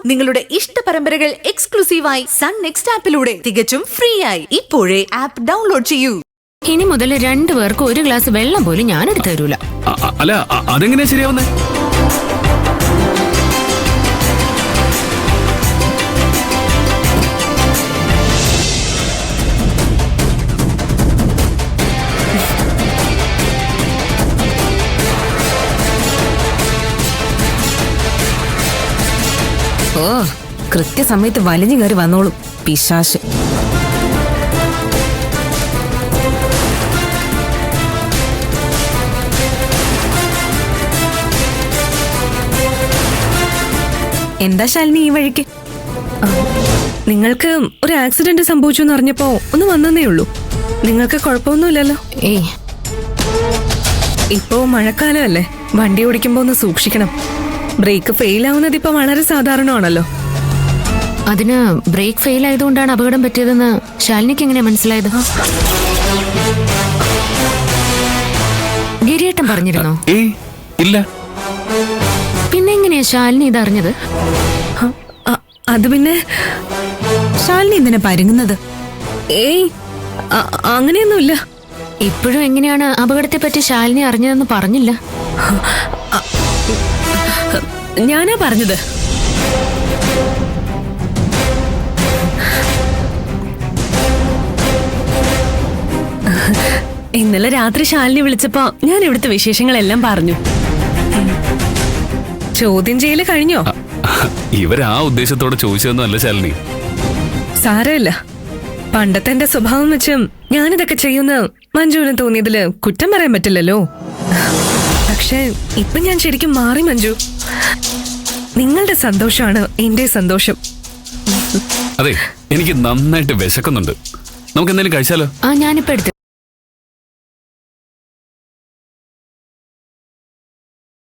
നിങ്ങളുടെ ഇഷ്ട പരമ്പരകൾ എക്സ്ക്ലൂസീവായി സൺ നെക്സ്റ്റ് ആപ്പിലൂടെ തികച്ചും ഫ്രീ ആയി ഇപ്പോഴേ ആപ്പ് ഡൗൺലോഡ് ചെയ്യൂ. ഇനി മുതൽ 2 പേർക്ക് ഒരു ഗ്ലാസ് വെള്ളം പോലും ഞാൻ എടുത്തു തരൂല. അല്ല, അതെങ്ങനെയാ ശരിയാവുന്നേ? ഓ, കൃത്യസമയത്ത് വലിഞ്ഞു കയറി വന്നോളും പിശാശ്. എന്താ ശാലിനി ഈ വഴിക്ക്? നിങ്ങൾക്ക് ഒരു ആക്സിഡന്റ് സംഭവിച്ചു എന്ന് അറിഞ്ഞപ്പോ ഒന്ന് വന്നേ ഉള്ളൂ. നിങ്ങൾക്ക് കുഴപ്പമൊന്നുമില്ലല്ലോ? ഏയ്, ഇപ്പോ മഴക്കാലമല്ലേ, വണ്ടി ഓടിക്കുമ്പോ ഒന്ന് സൂക്ഷിക്കണം. ബ്രേക്ക് ഫെയിൽ ആവുന്നത് ഇപ്പൊ വളരെ സാധാരണമാണല്ലോ. അതിന് ബ്രേക്ക് ഫെയിൽ ആയതുകൊണ്ടാണ് അപകടം പറ്റിയതെന്ന് ശാലിനിക്ക് എങ്ങനെ മനസ്സിലായത്? ഗിരിയേട്ടൻ പറഞ്ഞിരുന്നോ? ഏയ് ഇല്ല. പിന്നെ എങ്ങനെയാ ശാലിനി ഇതറിഞ്ഞത്? അത് പിന്നെ ശാലിനി എന്തിനാ പരുങ്ങുന്നത്? ഏയ്, അങ്ങനെയൊന്നുമില്ല. ഇപ്പോഴും എങ്ങനെയാണ് അപകടത്തെ പറ്റി ശാലിനി അറിഞ്ഞതെന്ന് പറഞ്ഞില്ല? ഞാനാ പറഞ്ഞത്. ഇന്നലെ രാത്രി ശാലിനി വിളിച്ചപ്പോ ഞാൻ ഇവിടുത്തെ വിശേഷങ്ങളെല്ലാം പറഞ്ഞു. ചോദ്യം ചെയ്യല് കഴിഞ്ഞോ? ഇവരാ ഉദ്ദേശത്തോടെ ചോദിച്ചതൊന്നും അല്ല ശാലിനി. സാരമില്ല, പണ്ടത്തെ എന്റെ സ്വഭാവം വെച്ചും ഞാനിതൊക്കെ ചെയ്യുന്ന മഞ്ജുവിന് തോന്നിയതില് കുറ്റം പറയാൻ പറ്റില്ലല്ലോ. പക്ഷെ ഇപ്പൊ ഞാൻ ശരിക്കും മാറി മഞ്ജു. നിങ്ങളുടെ സന്തോഷമാണ് എന്റെ സന്തോഷം. അതെ, എനിക്ക് നന്നായിട്ട് വിശക്കുന്നുണ്ട്. നമുക്ക് എന്തെങ്കിലും കഴിച്ചാലോ? ഞാനിപ്പോ എടുത്തു.